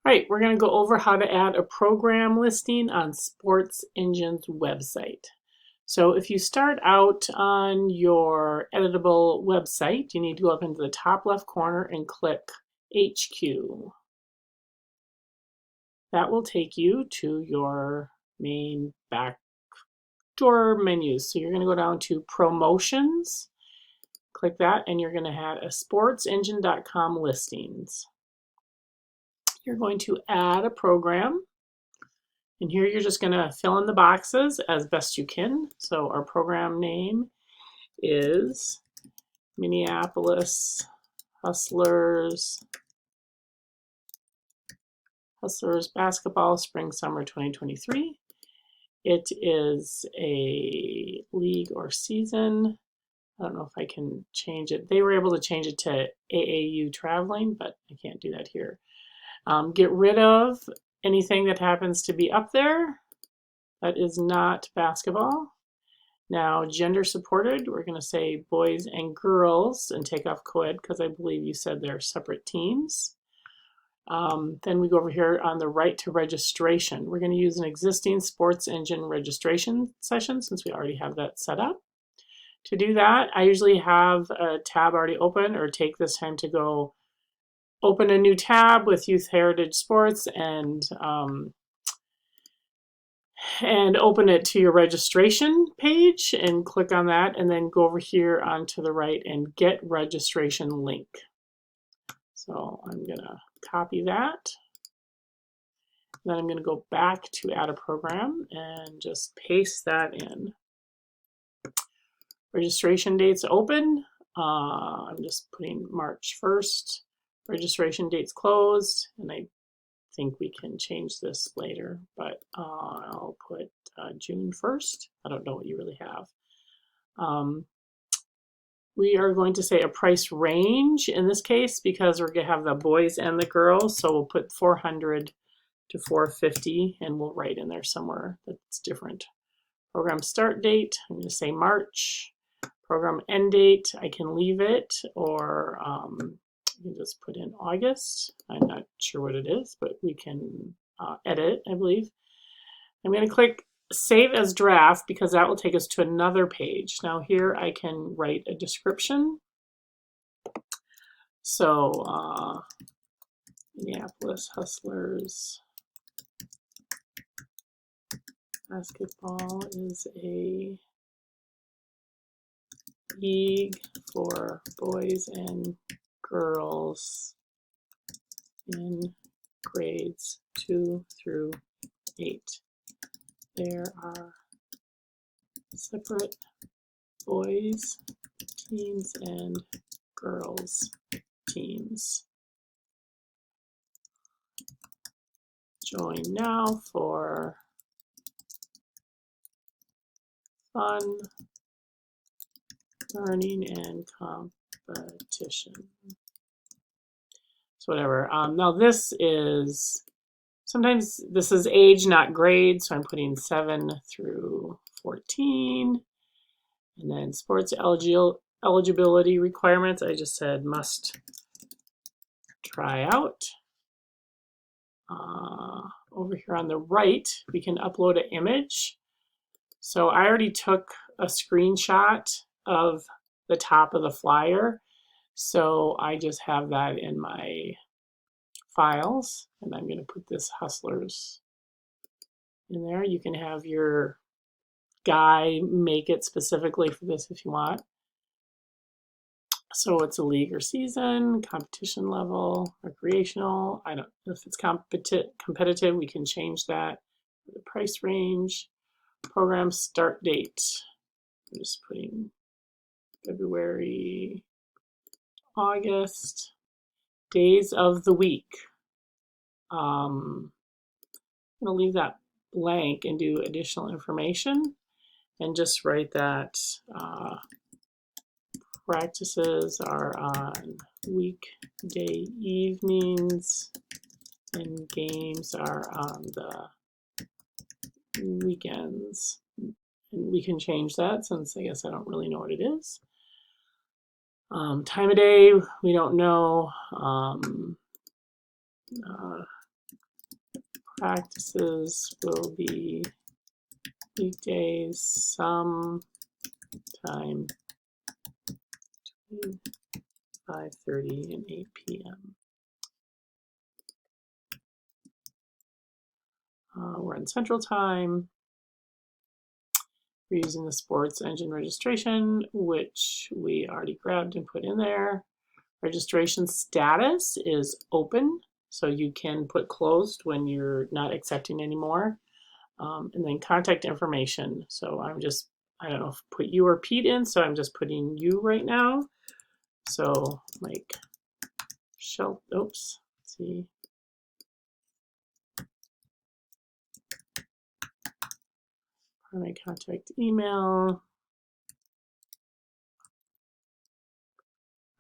All right, we're going to go over how to add a program listing on SportsEngine's website. So if you start out on your editable website, you need to go up into the top left corner and click HQ. That will take you to your main backdoor menus. So you're going to go down to Promotions, click that, and you're going to have a SportsEngine.com listings. You're going to add a program. And here you're just going to fill in the boxes as best you can. So our program name is Minneapolis Hustlers Basketball Spring Summer 2023. It is a league or season. I don't know if I can change it. They were able to change it to AAU traveling, but I can't do that here. Get rid of anything that happens to be up there that is not basketball. Now, gender supported, we're going to say boys and girls and take off co-ed because I believe you said they're separate teams. Then we go over here on the right to registration. We're going to use an existing SportsEngine registration session since we already have that set up. To do that, I usually have a tab already open or take this time to go open a new tab with Youth Heritage Sports and open it to your registration page and click on that and then go over here onto the right and get registration link. So I'm going to copy that. Then I'm going to go back to add a program and just paste that in. Registration dates open. I'm just putting March 1st. Registration dates closed, and I think we can change this later, but I'll put June 1st. I don't know what you really have. We are going to say a price range in this case because we're going to have the boys and the girls, so we'll put 400 to 450 and we'll write in there somewhere that's different. Program start date, I'm going to say March. Program end date, I can leave it, or you can just put in August. I'm not sure what it is, but we can edit, I believe. I'm going to click Save as Draft because that will take us to another page. Now here I can write a description. So Minneapolis Hustlers basketball is a league for boys and girls in grades 2 through 8. There are separate boys teams and girls teams. Join now for fun, learning, and competition. So whatever. Now this is, sometimes this is age, not grade, so I'm putting 7 through 14. And then sports eligibility requirements, I just said must try out. Over here on the right, we can upload an image. So I already took a screenshot of the top of the flyer. So I just have that in my files, and I'm going to put this Hustlers in there. You can have your guy make it specifically for this if you want. So it's a league or season, competition level, recreational. I don't know if it's competitive, we can change that. The price range, program start date. I'm just putting February, August, days of the week. I'm going to leave that blank and do additional information and just write that practices are on weekday evenings and games are on the weekends. And we can change that since I guess I don't really know what it is. Time of day, we don't know. Practices will be weekdays sometime between 5:30 and 8 p.m. We're in Central Time. We're using the SportsEngine registration, which we already grabbed and put in there. Registration status is open, so you can put closed when you're not accepting anymore. And then contact information. So I don't know if put you or Pete in, so I'm just putting you right now. So like, oops, let's see. My contact email.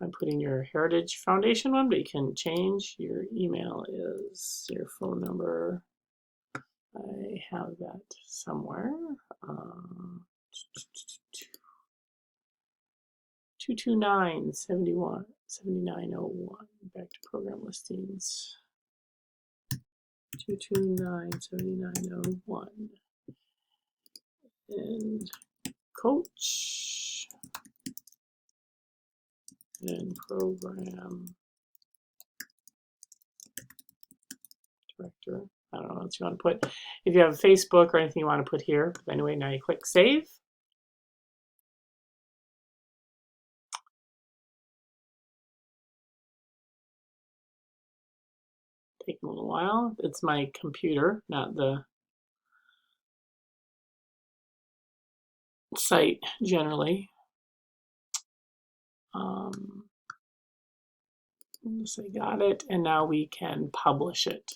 I'm putting your Heritage Foundation one, but you can change. Your email is your phone number. I have that somewhere. 229-7901. Back to program listings. 229-7901. And coach and program director. I don't know what you want to put. If you have Facebook or anything you want to put here. But anyway, now you click save. Take a little while. It's my computer, not the site generally. So I got it, and now we can publish it.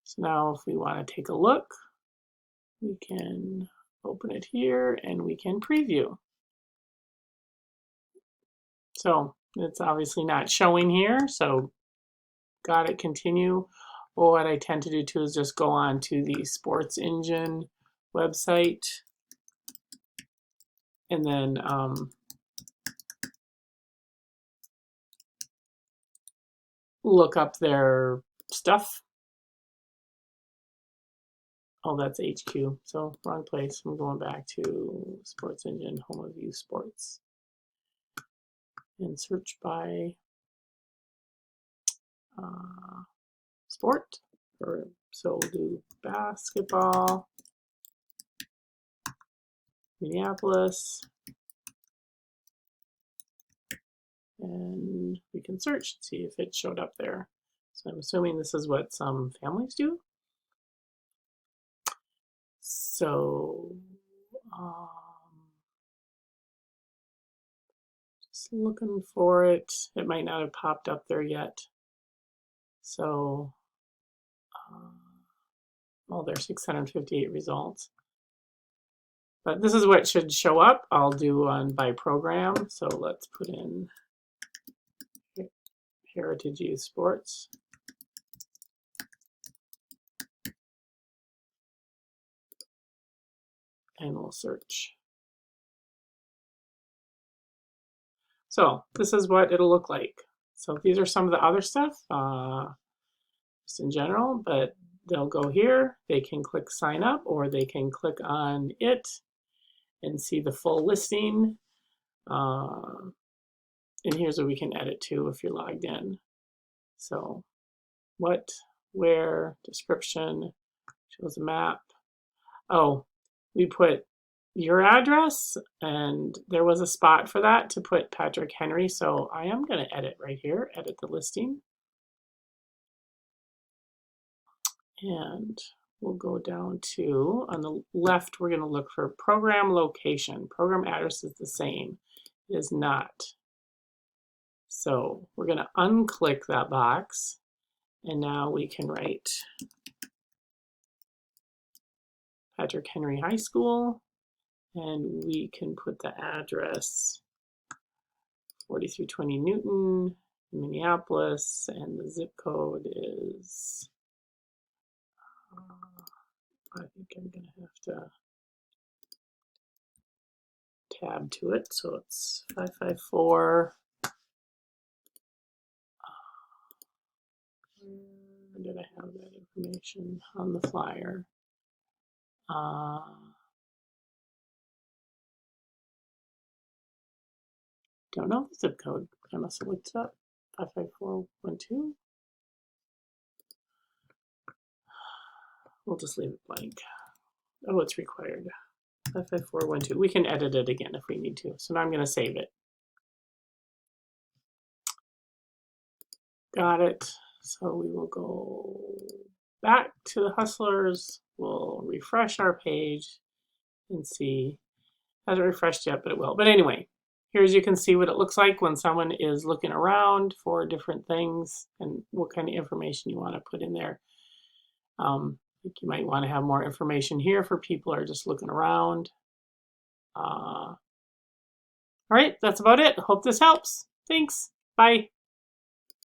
So now if we want to take a look, we can open it here and we can preview. So it's obviously not showing here, so got it, continue. Or what I tend to do too is just go on to the SportsEngine website and then look up their stuff. Oh, that's HQ, so wrong place. I'm going back to SportsEngine, home of view sports. And search by sport. So we'll do basketball, Minneapolis, and we can search and see if it showed up there. So I'm assuming this is what some families do. So just looking for it. It might not have popped up there yet. So, well, there's 658 results. But this is what should show up. I'll do on by program. So let's put in Heritage Youth Sports. And we'll search. So this is what it'll look like. So these are some of the other stuff, just in general, but they'll go here. They can click sign up, or they can click on it and see the full listing. And here's what we can edit to if you're logged in. So what, where, description, shows a map. Oh, we put your address, and there was a spot for that to put Patrick Henry. So I am going to edit right here, edit the listing. And we'll go down to, on the left, we're going to look for program location. Program address is the same. It is not. So we're going to unclick that box, and now we can write Patrick Henry High School, and we can put the address 4320 Newton, Minneapolis, and the zip code is, I think I'm going to have to tab to it, so it's 554 did I have that information on the flyer? Don't know the zip code. I must have looked it up. 55412. We'll just leave it blank. Oh, it's required. 55412. We can edit it again if we need to. So now I'm going to save it. Got it. So we will go back to the Hustlers. We'll refresh our page and see. Hasn't refreshed yet, but it will. But anyway, here's you can see what it looks like when someone is looking around for different things and what kind of information you want to put in there. You might want to have more information here for people who are just looking around. All right, that's about it. Hope this helps. Thanks. Bye.